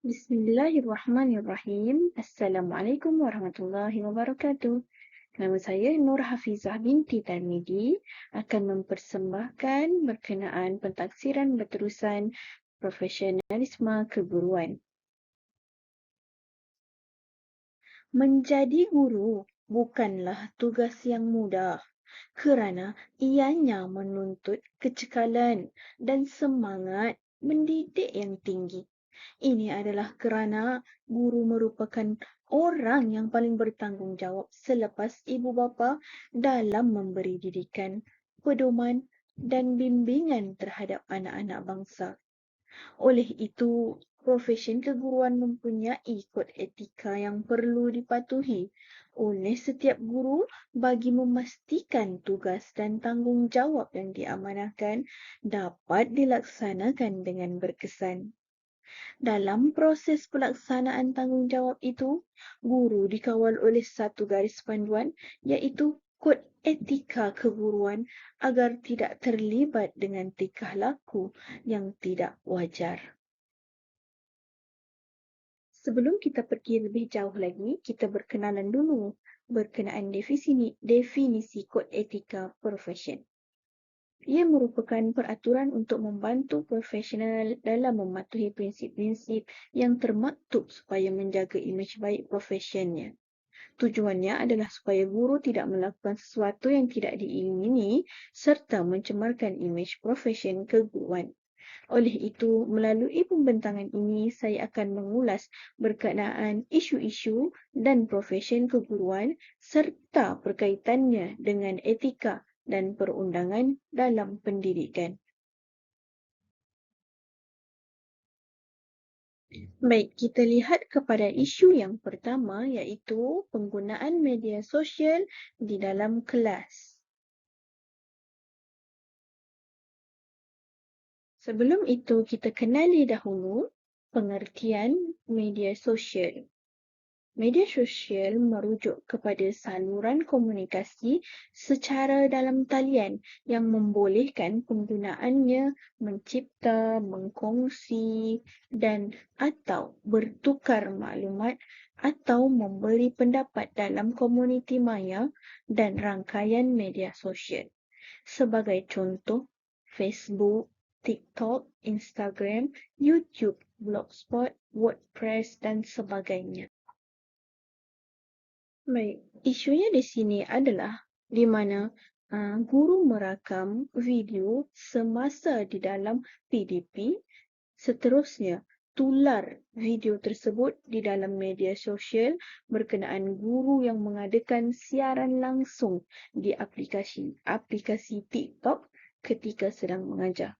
Bismillahirrahmanirrahim. Assalamualaikum warahmatullahi wabarakatuh. Nama saya Nur Hafizah binti Tarmidi akan mempersembahkan berkenaan pentaksiran berterusan profesionalisme keguruan. Menjadi guru bukanlah tugas yang mudah kerana ianya menuntut kecekalan dan semangat mendidik yang tinggi. Ini adalah kerana guru merupakan orang yang paling bertanggungjawab selepas ibu bapa dalam memberi didikan, pedoman dan bimbingan terhadap anak-anak bangsa. Oleh itu, profesi keguruan mempunyai kod etika yang perlu dipatuhi oleh setiap guru bagi memastikan tugas dan tanggungjawab yang diamanahkan dapat dilaksanakan dengan berkesan. Dalam proses pelaksanaan tanggungjawab itu, guru dikawal oleh satu garis panduan iaitu kod etika keguruan agar tidak terlibat dengan tingkah laku yang tidak wajar. Sebelum kita pergi lebih jauh lagi, kita berkenalan dulu berkenaan definisi kod etika profesion. Ia merupakan peraturan untuk membantu profesional dalam mematuhi prinsip-prinsip yang termaktub supaya menjaga imej baik profesionnya. Tujuannya adalah supaya guru tidak melakukan sesuatu yang tidak diingini serta mencemarkan imej profesion keguruan. Oleh itu, melalui pembentangan ini, saya akan mengulas berkenaan isu-isu dan profesion keguruan serta perkaitannya dengan etika dan perundangan dalam pendidikan. Baik, kita lihat kepada isu yang pertama iaitu penggunaan media sosial di dalam kelas. Sebelum itu, kita kenali dahulu pengertian media sosial. Media sosial merujuk kepada saluran komunikasi secara dalam talian yang membolehkan penggunaannya mencipta, mengkongsi dan atau bertukar maklumat atau memberi pendapat dalam komuniti maya dan rangkaian media sosial. Sebagai contoh, Facebook, TikTok, Instagram, YouTube, Blogspot, WordPress dan sebagainya. Baik, isunya di sini adalah di mana guru merakam video semasa di dalam PDP, seterusnya tular video tersebut di dalam media sosial berkenaan guru yang mengadakan siaran langsung di aplikasi TikTok ketika sedang mengajar.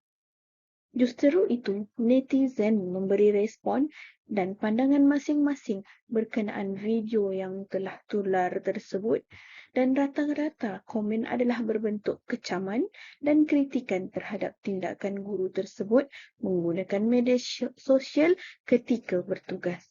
Justru itu, netizen memberi respon dan pandangan masing-masing berkenaan video yang telah tular tersebut dan rata-rata komen adalah berbentuk kecaman dan kritikan terhadap tindakan guru tersebut menggunakan media sosial ketika bertugas.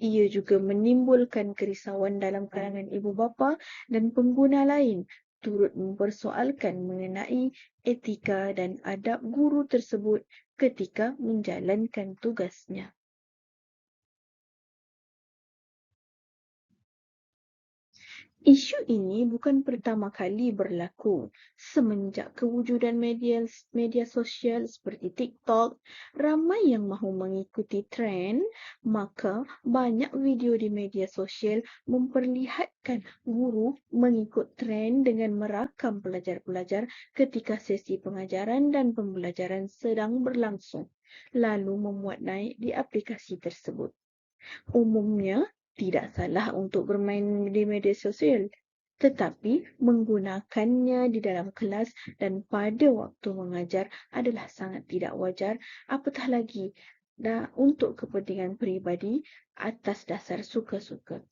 Ia juga menimbulkan kerisauan dalam kalangan ibu bapa dan pengguna lain turut mempersoalkan mengenai etika dan adab guru tersebut ketika menjalankan tugasnya. Isu ini bukan pertama kali berlaku. Semenjak kewujudan media sosial seperti TikTok, ramai yang mahu mengikuti trend, maka banyak video di media sosial memperlihatkan guru mengikut trend dengan merakam pelajar-pelajar ketika sesi pengajaran dan pembelajaran sedang berlangsung, lalu memuat naik di aplikasi tersebut. Umumnya, tidak salah untuk bermain di media sosial, tetapi menggunakannya di dalam kelas dan pada waktu mengajar adalah sangat tidak wajar, apatah lagi untuk kepentingan peribadi atas dasar suka-suka.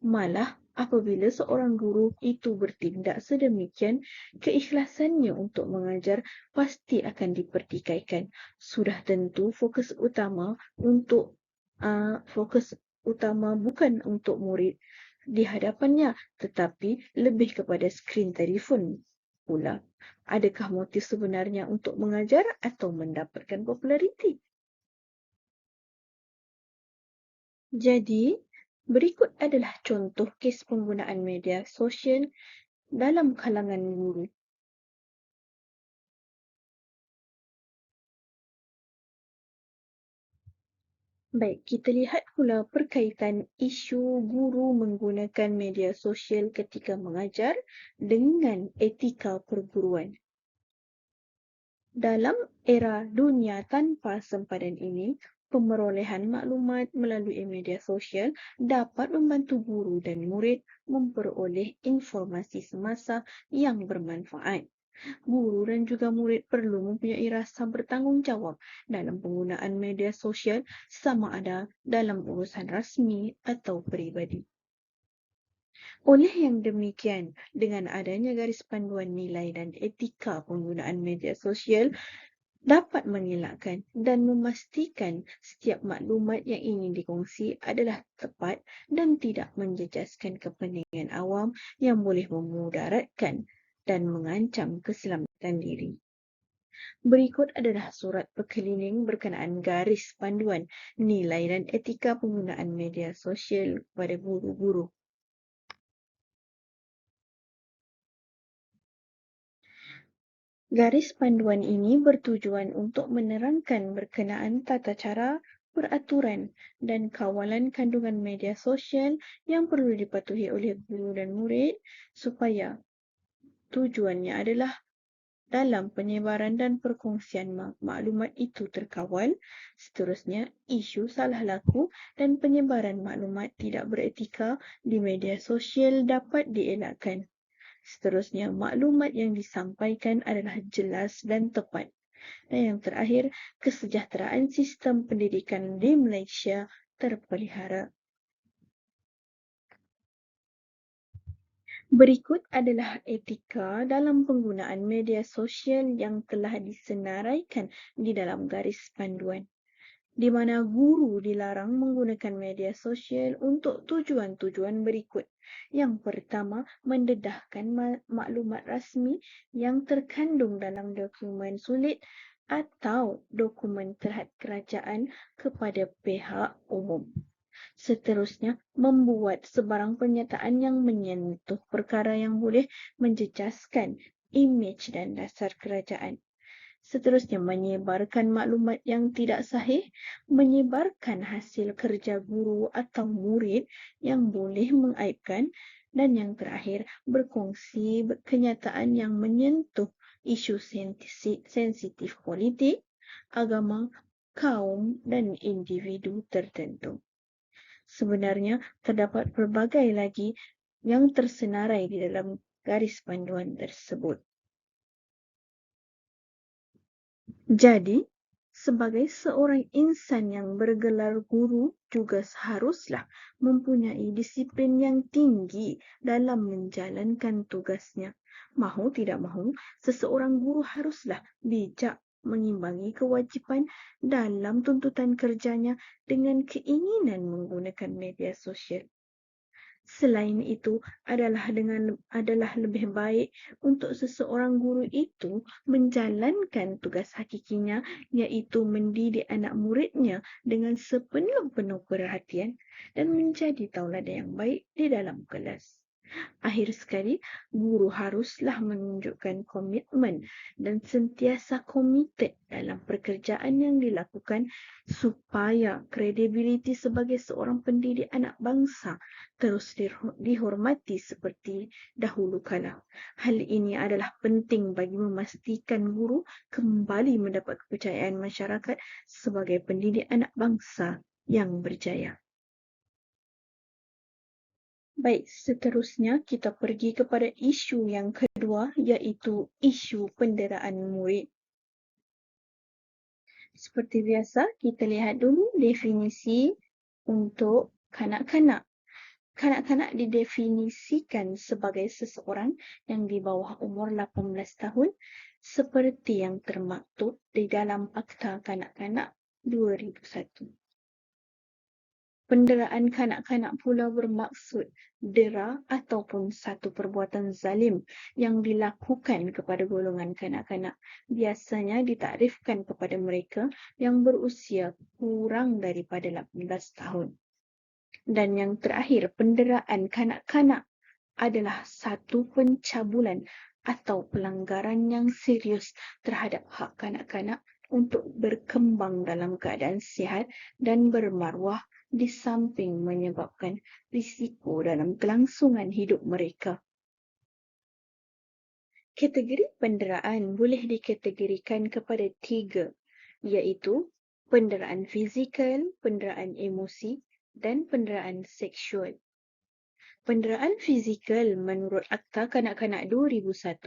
Malah, apabila seorang guru itu bertindak sedemikian, keikhlasannya untuk mengajar pasti akan dipertikaikan. Sudah tentu fokus utama bukan untuk murid di hadapannya, tetapi lebih kepada skrin telefon pula. Adakah motif sebenarnya untuk mengajar atau mendapatkan populariti? Jadi, berikut adalah contoh kes penggunaan media sosial dalam kalangan guru. Baik, kita lihat pula perkaitan isu guru menggunakan media sosial ketika mengajar dengan etika perguruan. Dalam era dunia tanpa sempadan ini, pemerolehan maklumat melalui media sosial dapat membantu guru dan murid memperoleh informasi semasa yang bermanfaat. Guru dan juga murid perlu mempunyai rasa bertanggungjawab dalam penggunaan media sosial sama ada dalam urusan rasmi atau peribadi. Oleh yang demikian, dengan adanya garis panduan nilai dan etika penggunaan media sosial dapat mengelakkan dan memastikan setiap maklumat yang ingin dikongsi adalah tepat dan tidak menjejaskan kepentingan awam yang boleh memudaratkan dan mengancam keselamatan diri. Berikut adalah surat berkeliling berkenaan garis panduan nilai dan etika penggunaan media sosial kepada guru-guru. Garis panduan ini bertujuan untuk menerangkan berkenaan tata cara, peraturan dan kawalan kandungan media sosial yang perlu dipatuhi oleh guru dan murid supaya tujuannya adalah dalam penyebaran dan perkongsian maklumat itu terkawal. Seterusnya, isu salah laku dan penyebaran maklumat tidak beretika di media sosial dapat dielakkan. Seterusnya, maklumat yang disampaikan adalah jelas dan tepat. Dan yang terakhir, kesejahteraan sistem pendidikan di Malaysia terpelihara. Berikut adalah etika dalam penggunaan media sosial yang telah disenaraikan di dalam garis panduan, di mana guru dilarang menggunakan media sosial untuk tujuan-tujuan berikut. Yang pertama, mendedahkan maklumat rasmi yang terkandung dalam dokumen sulit atau dokumen terhad kerajaan kepada pihak umum. Seterusnya, membuat sebarang pernyataan yang menyentuh perkara yang boleh menjejaskan imej dan dasar kerajaan. Seterusnya, menyebarkan maklumat yang tidak sahih, menyebarkan hasil kerja guru atau murid yang boleh mengaibkan, dan yang terakhir, berkongsi kenyataan yang menyentuh isu sensitif politik, agama, kaum dan individu tertentu. Sebenarnya, terdapat pelbagai lagi yang tersenarai di dalam garis panduan tersebut. Jadi, sebagai seorang insan yang bergelar guru juga seharuslah mempunyai disiplin yang tinggi dalam menjalankan tugasnya. Mahu tidak mahu, seseorang guru haruslah bijak mengimbangi kewajipan dalam tuntutan kerjanya dengan keinginan menggunakan media sosial. Selain itu, adalah lebih baik untuk seseorang guru itu menjalankan tugas hakikinya, iaitu mendidik anak muridnya dengan sepenuh-penuh perhatian dan menjadi tauladan yang baik di dalam kelas. Akhir sekali, guru haruslah menunjukkan komitmen dan sentiasa komited dalam pekerjaan yang dilakukan supaya kredibiliti sebagai seorang pendidik anak bangsa terus dihormati seperti dahulu kala. Hal ini adalah penting bagi memastikan guru kembali mendapat kepercayaan masyarakat sebagai pendidik anak bangsa yang berjaya. Baik, seterusnya kita pergi kepada isu yang kedua, iaitu isu penderaan murid. Seperti biasa, kita lihat dulu definisi untuk kanak-kanak. Kanak-kanak didefinisikan sebagai seseorang yang di bawah umur 18 tahun seperti yang termaktub di dalam Akta Kanak-kanak 2001. Penderaan kanak-kanak pula bermaksud dera ataupun satu perbuatan zalim yang dilakukan kepada golongan kanak-kanak. Biasanya ditakrifkan kepada mereka yang berusia kurang daripada 18 tahun. Dan yang terakhir, penderaan kanak-kanak adalah satu pencabulan atau pelanggaran yang serius terhadap hak kanak-kanak untuk berkembang dalam keadaan sihat dan bermaruah, di samping menyebabkan risiko dalam kelangsungan hidup mereka. Kategori penderaan boleh dikategorikan kepada 3, iaitu penderaan fizikal, penderaan emosi dan penderaan seksual. Penderaan fizikal menurut Akta Kanak-Kanak 2001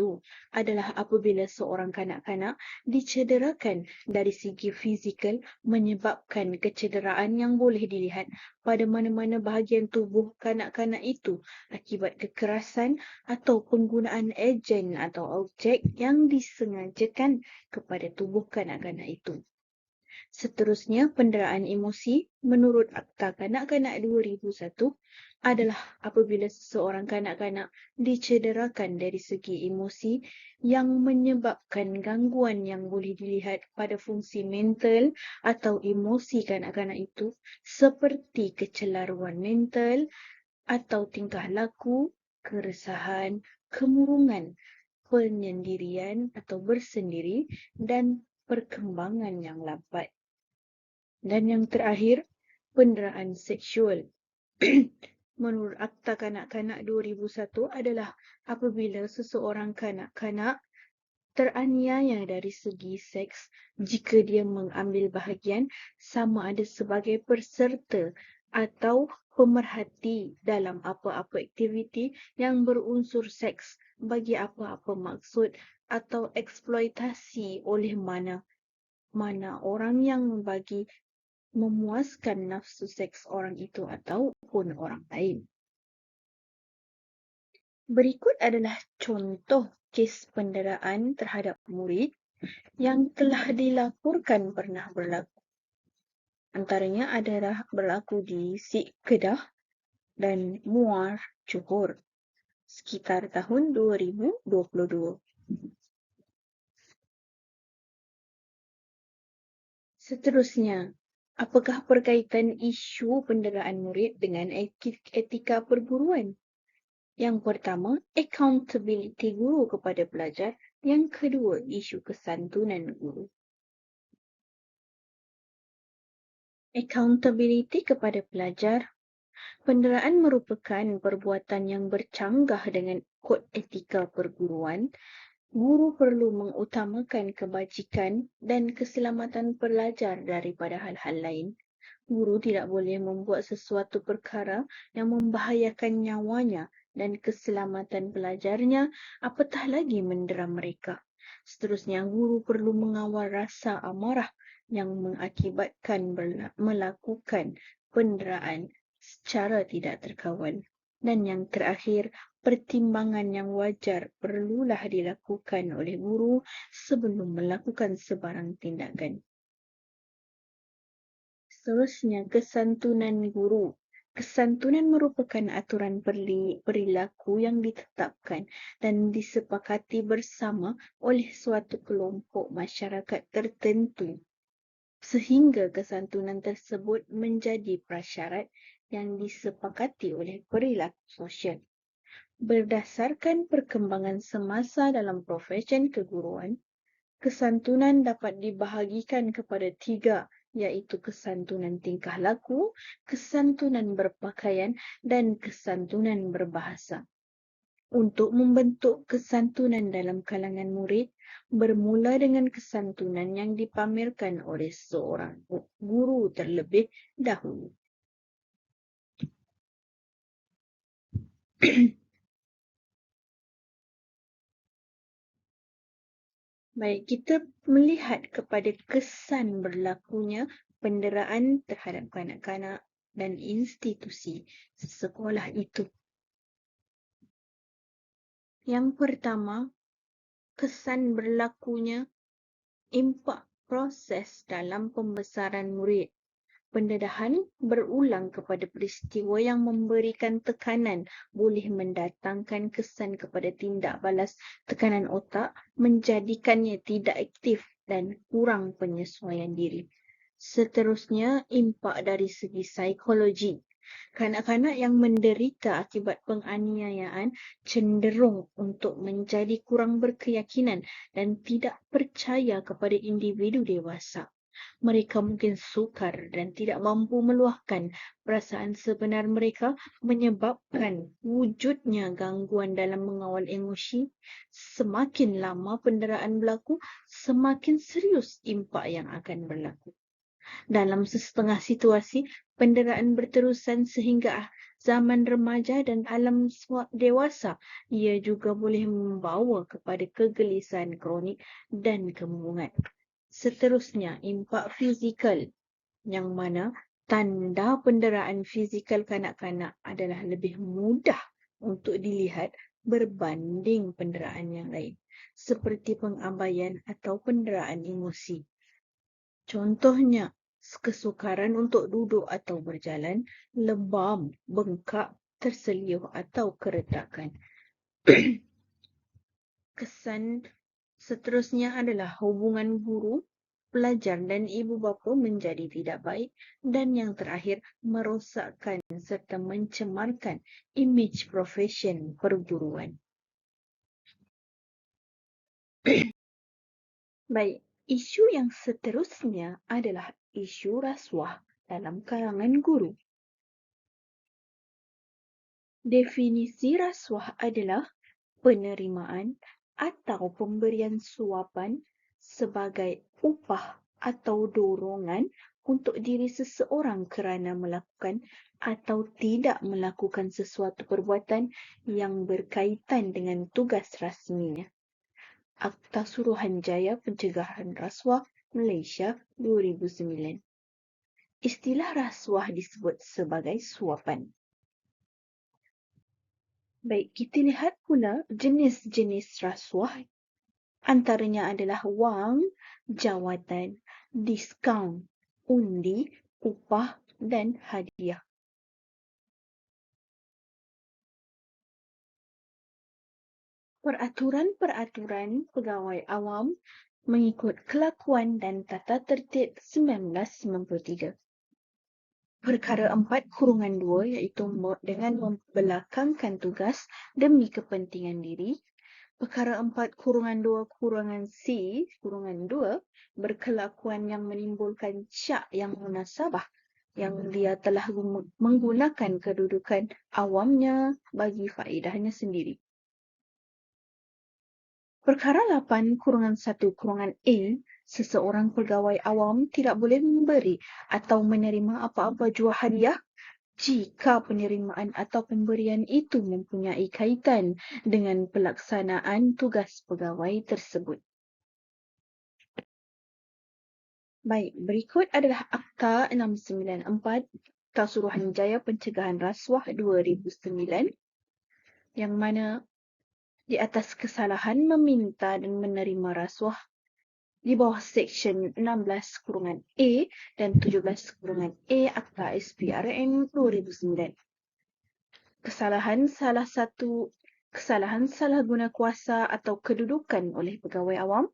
adalah apabila seorang kanak-kanak dicederakan dari segi fizikal menyebabkan kecederaan yang boleh dilihat pada mana-mana bahagian tubuh kanak-kanak itu akibat kekerasan atau penggunaan ejen atau objek yang disengajakan kepada tubuh kanak-kanak itu. Seterusnya, penderaan emosi menurut Akta Kanak-Kanak 2001 adalah apabila seseorang kanak-kanak dicederakan dari segi emosi yang menyebabkan gangguan yang boleh dilihat pada fungsi mental atau emosi kanak-kanak itu seperti kecelaruan mental atau tingkah laku, keresahan, kemurungan, penyendirian atau bersendiri dan perkembangan yang lambat. Dan yang terakhir, penderaan seksual. Menurut Akta Kanak-Kanak 2001 adalah apabila seseorang kanak-kanak teraniaya dari segi seks jika dia mengambil bahagian sama ada sebagai peserta atau pemerhati dalam apa-apa aktiviti yang berunsur seks bagi apa-apa maksud atau eksploitasi oleh mana orang yang bagi memuaskan nafsu seks orang itu ataupun orang lain. Berikut adalah contoh kes penderaan terhadap murid yang telah dilaporkan pernah berlaku. Antaranya adalah berlaku di Sik Kedah dan Muar Johor sekitar tahun 2022. Seterusnya, apakah perkaitan isu penderaan murid dengan etika perguruan? Yang pertama, accountability guru kepada pelajar. Yang kedua, isu kesantunan guru. Accountability kepada pelajar. Penderaan merupakan perbuatan yang bercanggah dengan kod etika perguruan. Guru perlu mengutamakan kebajikan dan keselamatan pelajar daripada hal-hal lain. Guru tidak boleh membuat sesuatu perkara yang membahayakan nyawanya dan keselamatan pelajarnya, apatah lagi mendera mereka. Seterusnya, guru perlu mengawal rasa amarah yang mengakibatkan melakukan penderaan secara tidak terkawal. Dan yang terakhir, pertimbangan yang wajar perlulah dilakukan oleh guru sebelum melakukan sebarang tindakan. Seterusnya, kesantunan guru. Kesantunan merupakan aturan perilaku yang ditetapkan dan disepakati bersama oleh suatu kelompok masyarakat tertentu, sehingga kesantunan tersebut menjadi prasyarat yang disepakati oleh perilaku sosial. Berdasarkan perkembangan semasa dalam profesen keguruan, kesantunan dapat dibahagikan kepada 3, iaitu kesantunan tingkah laku, kesantunan berpakaian dan kesantunan berbahasa. Untuk membentuk kesantunan dalam kalangan murid, bermula dengan kesantunan yang dipamerkan oleh seorang guru terlebih dahulu. Baik, kita melihat kepada kesan berlakunya penderaan terhadap kanak-kanak dan institusi sekolah itu. Yang pertama, kesan berlakunya impak proses dalam pembesaran murid. Pendedahan berulang kepada peristiwa yang memberikan tekanan boleh mendatangkan kesan kepada tindak balas tekanan otak, menjadikannya tidak aktif dan kurang penyesuaian diri. Seterusnya, impak dari segi psikologi. Kanak-kanak yang menderita akibat penganiayaan cenderung untuk menjadi kurang berkeyakinan dan tidak percaya kepada individu dewasa. Mereka mungkin sukar dan tidak mampu meluahkan perasaan sebenar mereka, menyebabkan wujudnya gangguan dalam mengawal emosi. Semakin lama penderaan berlaku, semakin serius impak yang akan berlaku. Dalam sesetengah situasi, penderaan berterusan sehingga zaman remaja dan alam dewasa. Ia juga boleh membawa kepada kegelisahan kronik dan kemurungan. Seterusnya, impak fizikal, yang mana tanda penderaan fizikal kanak-kanak adalah lebih mudah untuk dilihat berbanding penderaan yang lain, seperti pengabaian atau penderaan emosi. Contohnya, kesukaran untuk duduk atau berjalan, lebam, bengkak, terseliuh atau keretakan. Kesan seterusnya adalah hubungan guru, pelajar dan ibu bapa menjadi tidak baik, dan yang terakhir merosakkan serta mencemarkan imej profesion perguruan. Baik, isu yang seterusnya adalah isu rasuah dalam kalangan guru. Definisi rasuah adalah penerimaan atau pemberian suapan sebagai upah atau dorongan untuk diri seseorang kerana melakukan atau tidak melakukan sesuatu perbuatan yang berkaitan dengan tugas rasminya. Akta Suruhanjaya Pencegahan Rasuah Malaysia 2009. Istilah rasuah disebut sebagai suapan. Baik, kita lihat pula jenis-jenis rasuah. Antaranya adalah wang, jawatan, diskaun, undi, upah dan hadiah. Peraturan-peraturan pegawai awam mengikut Kelakuan dan Tata Tertib 1993. Perkara 4-2 iaitu dengan membelakangkan tugas demi kepentingan diri. Perkara 4-2-C-2 berkelakuan yang menimbulkan syak yang munasabah yang dia telah menggunakan kedudukan awamnya bagi faedahnya sendiri. Perkara 8-1-A, seseorang pegawai awam tidak boleh memberi atau menerima apa-apa jua hadiah jika penerimaan atau pemberian itu mempunyai kaitan dengan pelaksanaan tugas pegawai tersebut. Baik, berikut adalah Akta 694, Akta Suruhanjaya Pencegahan Rasuah 2009, yang mana di atas kesalahan meminta dan menerima rasuah di bawah Seksyen 16-A dan 17-A Akta SPRM 2009. Kesalahan salah guna kuasa atau kedudukan oleh pegawai awam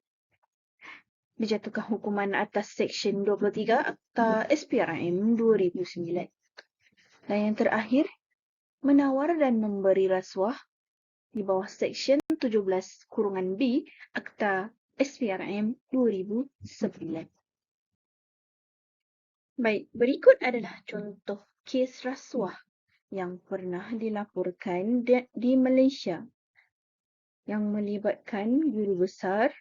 dijatuhkan hukuman atas Seksyen 23 Akta SPRM 2009. Dan yang terakhir, menawar dan memberi rasuah di bawah Seksyen 17-B Akta SPRM 2009. Baik, berikut adalah contoh kes rasuah yang pernah dilaporkan di Malaysia yang melibatkan guru besar.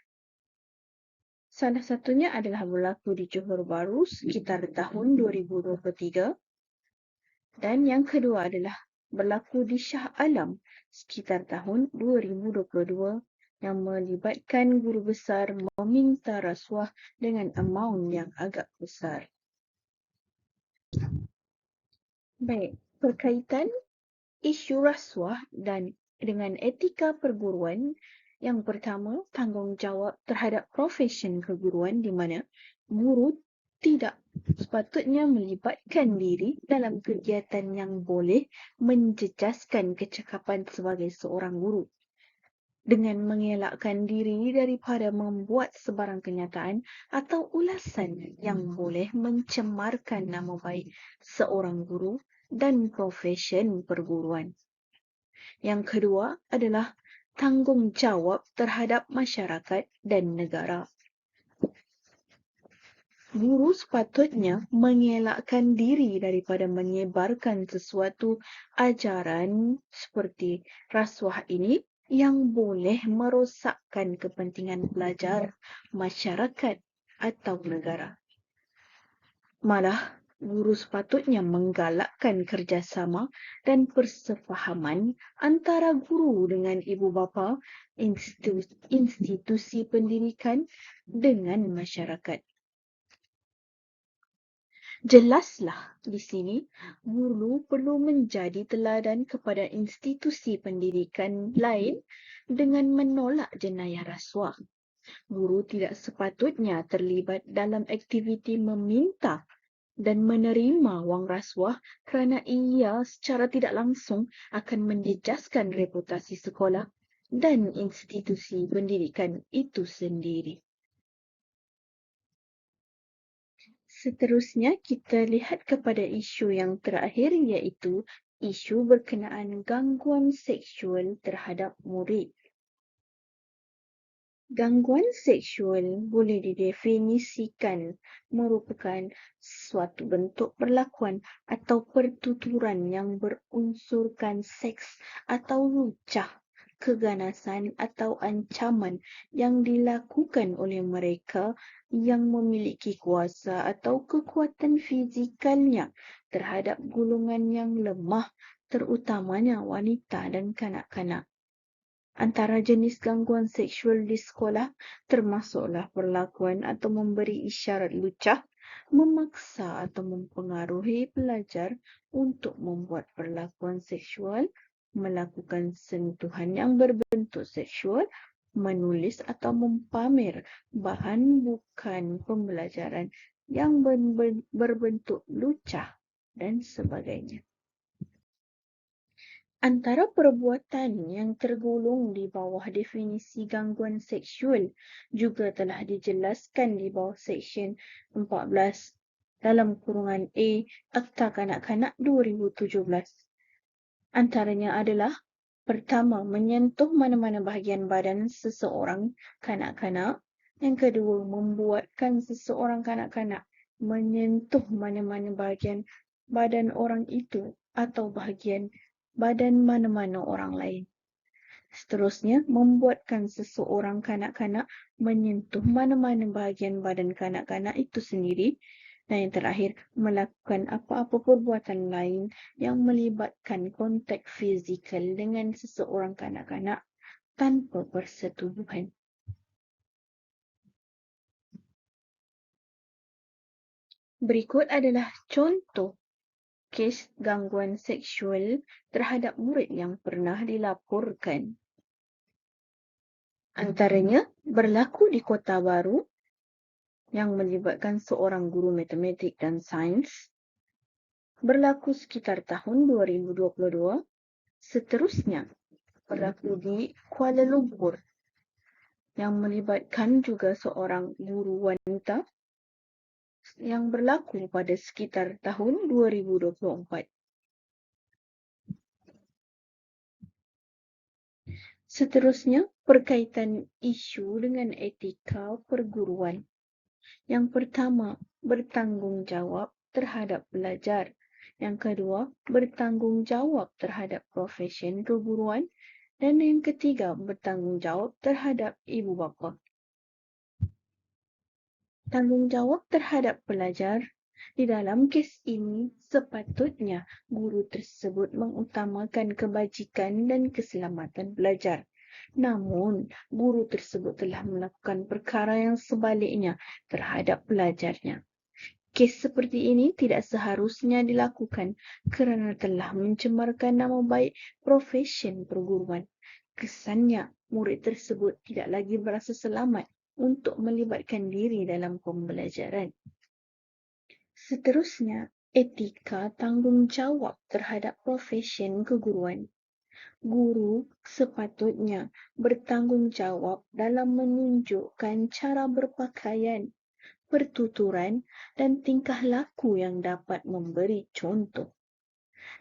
Salah satunya adalah berlaku di Johor Bahru sekitar tahun 2023. Dan yang kedua adalah berlaku di Shah Alam sekitar tahun 2022 yang melibatkan guru besar meminta rasuah dengan amaun yang agak besar. Baik, berkaitan isu rasuah dan dengan etika perguruan, yang pertama, tanggungjawab terhadap profesion keguruan di mana guru tidak sepatutnya melibatkan diri dalam kegiatan yang boleh menjejaskan kecekapan sebagai seorang guru, dengan mengelakkan diri daripada membuat sebarang kenyataan atau ulasan yang boleh mencemarkan nama baik seorang guru dan profesen perguruan. Yang kedua adalah tanggungjawab terhadap masyarakat dan negara. Guru sepatutnya mengelakkan diri daripada menyebarkan sesuatu ajaran seperti rasuah ini yang boleh merosakkan kepentingan pelajar, masyarakat atau negara. Malah, guru sepatutnya menggalakkan kerjasama dan persefahaman antara guru dengan ibu bapa, institusi pendidikan dengan masyarakat. Jelaslah di sini, guru perlu menjadi teladan kepada institusi pendidikan lain dengan menolak jenayah rasuah. Guru tidak sepatutnya terlibat dalam aktiviti meminta dan menerima wang rasuah kerana ia secara tidak langsung akan menjejaskan reputasi sekolah dan institusi pendidikan itu sendiri. Seterusnya, kita lihat kepada isu yang terakhir iaitu isu berkenaan gangguan seksual terhadap murid. Gangguan seksual boleh didefinisikan merupakan suatu bentuk perlakuan atau pertuturan yang berunsurkan seks atau lucah, keganasan atau ancaman yang dilakukan oleh mereka yang memiliki kuasa atau kekuatan fizikalnya terhadap golongan yang lemah, terutamanya wanita dan kanak-kanak. Antara jenis gangguan seksual di sekolah termasuklah perlakuan atau memberi isyarat lucah, memaksa atau mempengaruhi pelajar untuk membuat perlakuan seksual, melakukan sentuhan yang berbentuk seksual, menulis atau mempamer bahan bukan pembelajaran yang berbentuk lucah dan sebagainya. Antara perbuatan yang tergolong di bawah definisi gangguan seksual juga telah dijelaskan di bawah Seksyen 14 dalam kurungan A Akta Kanak-Kanak 2017. Antaranya adalah pertama, menyentuh mana-mana bahagian badan seseorang kanak-kanak. Yang kedua, membuatkan seseorang kanak-kanak menyentuh mana-mana bahagian badan orang itu atau bahagian badan mana-mana orang lain. Seterusnya, membuatkan seseorang kanak-kanak menyentuh mana-mana bahagian badan kanak-kanak itu sendiri. Dan yang terakhir, melakukan apa-apa perbuatan lain yang melibatkan kontak fizikal dengan seseorang kanak-kanak tanpa persetubuhan. Berikut adalah contoh kes gangguan seksual terhadap murid yang pernah dilaporkan. Antaranya berlaku di Kota Baru yang melibatkan seorang guru matematik dan sains. Berlaku sekitar tahun 2022. Seterusnya, berlaku di Kuala Lumpur yang melibatkan juga seorang guru wanita yang berlaku pada sekitar tahun 2024. Seterusnya, berkaitan isu dengan etika perguruan. Yang pertama, bertanggungjawab terhadap pelajar. Yang kedua, bertanggungjawab terhadap profesen keguruan. Dan yang ketiga, bertanggungjawab terhadap ibu bapa. Tanggungjawab terhadap pelajar. Di dalam kes ini, sepatutnya guru tersebut mengutamakan kebajikan dan keselamatan pelajar. Namun, guru tersebut telah melakukan perkara yang sebaliknya terhadap pelajarnya. Kes seperti ini tidak seharusnya dilakukan kerana telah mencemarkan nama baik profesen perguruan. Kesannya, murid tersebut tidak lagi berasa selamat untuk melibatkan diri dalam pembelajaran. Seterusnya, etika tanggungjawab terhadap profesen keguruan. Guru sepatutnya bertanggungjawab dalam menunjukkan cara berpakaian, pertuturan dan tingkah laku yang dapat memberi contoh.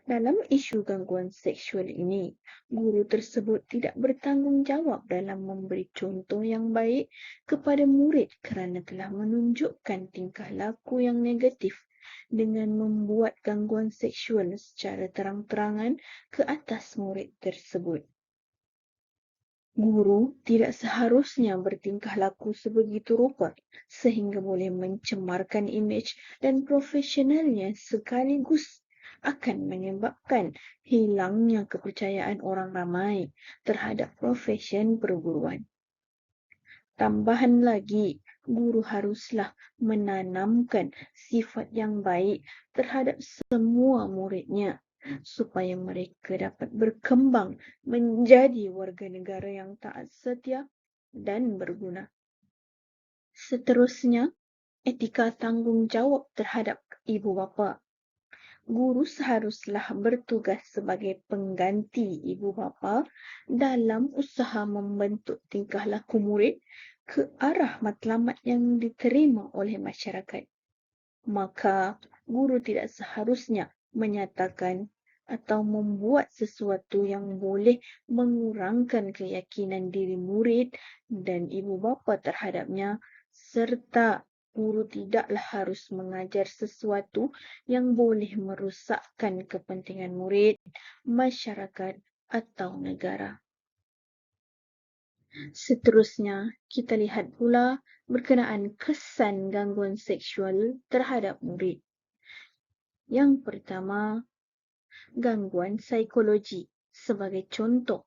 Dalam isu gangguan seksual ini, guru tersebut tidak bertanggungjawab dalam memberi contoh yang baik kepada murid kerana telah menunjukkan tingkah laku yang negatif dengan membuat gangguan seksual secara terang-terangan ke atas murid tersebut. Guru tidak seharusnya bertingkah laku sebegitu rupa sehingga boleh mencemarkan imej dan profesionalnya sekaligus akan menyebabkan hilangnya kepercayaan orang ramai terhadap profesion perguruan. Tambahan lagi, guru haruslah menanamkan sifat yang baik terhadap semua muridnya supaya mereka dapat berkembang menjadi warga negara yang taat setia dan berguna. Seterusnya, etika tanggungjawab terhadap ibu bapa. Guru seharuslah bertugas sebagai pengganti ibu bapa dalam usaha membentuk tingkah laku murid ke arah matlamat yang diterima oleh masyarakat. Maka, guru tidak seharusnya menyatakan atau membuat sesuatu yang boleh mengurangkan keyakinan diri murid dan ibu bapa terhadapnya, serta guru tidaklah harus mengajar sesuatu yang boleh merosakkan kepentingan murid, masyarakat atau negara. Seterusnya, kita lihat pula berkenaan kesan gangguan seksual terhadap murid. Yang pertama, gangguan psikologi. Sebagai contoh,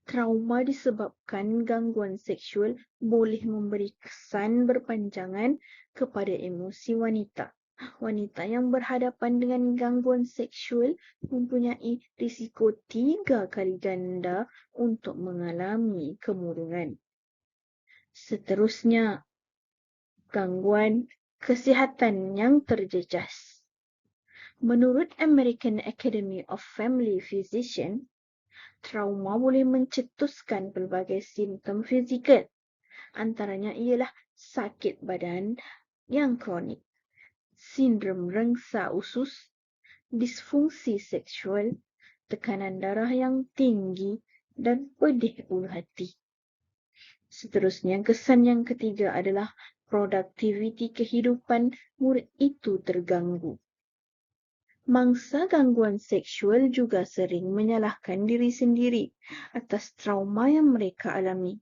trauma disebabkan gangguan seksual boleh memberi kesan berpanjangan kepada emosi wanita. Wanita yang berhadapan dengan gangguan seksual mempunyai risiko 3 kali ganda untuk mengalami kemurungan. Seterusnya, gangguan kesihatan yang terjejas. Menurut American Academy of Family Physicians, trauma boleh mencetuskan pelbagai simptom fizikal. Antaranya ialah sakit badan yang kronik, sindrom rengsa usus, disfungsi seksual, tekanan darah yang tinggi dan pedih ulu hati. Seterusnya, kesan yang ketiga adalah produktiviti kehidupan murid itu terganggu. Mangsa gangguan seksual juga sering menyalahkan diri sendiri atas trauma yang mereka alami.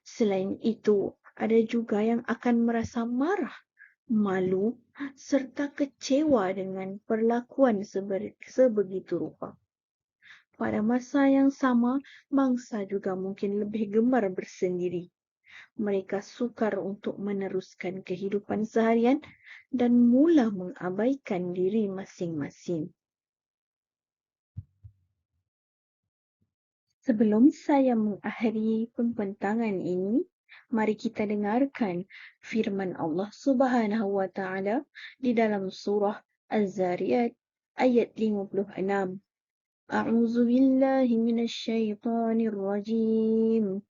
Selain itu, ada juga yang akan merasa marah, malu serta kecewa dengan perlakuan sebegitu rupa. Pada masa yang sama, mangsa juga mungkin lebih gemar bersendiri. Mereka sukar untuk meneruskan kehidupan seharian dan mula mengabaikan diri masing-masing. Sebelum saya mengakhiri pembentangan ini, mari kita dengarkan firman Allah Subhanahu wa taala di dalam surah Az-Zariyat ayat 56. A'udzu billahi minasyaitonir rajim.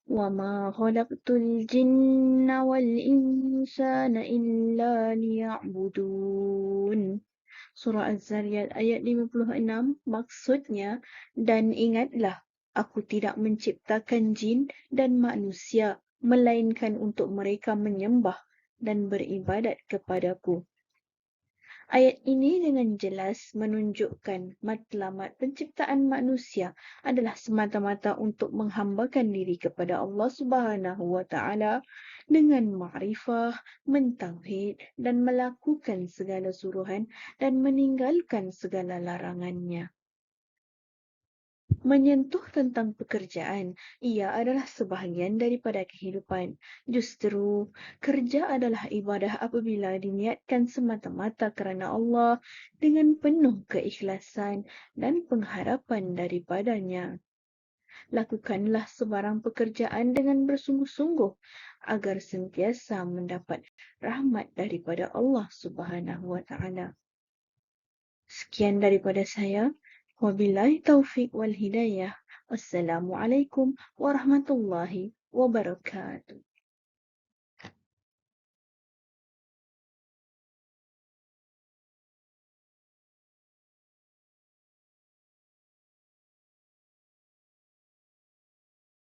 Wa ma khalaqtul jinna wal insana illa liya'budun. Surah Az-Zariyat ayat 56 maksudnya, dan ingatlah, aku tidak menciptakan jin dan manusia melainkan untuk mereka menyembah dan beribadat kepadaku. Ayat ini dengan jelas menunjukkan matlamat penciptaan manusia adalah semata-mata untuk menghambakan diri kepada Allah Subhanahu wa taala dengan ma'rifah, mentauhid dan melakukan segala suruhan dan meninggalkan segala larangannya. Menyentuh tentang pekerjaan, ia adalah sebahagian daripada kehidupan. Justru, kerja adalah ibadah apabila diniatkan semata-mata kerana Allah dengan penuh keikhlasan dan pengharapan daripadanya. Lakukanlah sebarang pekerjaan dengan bersungguh-sungguh agar sentiasa mendapat rahmat daripada Allah Subhanahu wa taala. Sekian daripada saya. Wabillahi taufiq wal hidayah. Wassalamualaikum warahmatullahi wabarakatuh.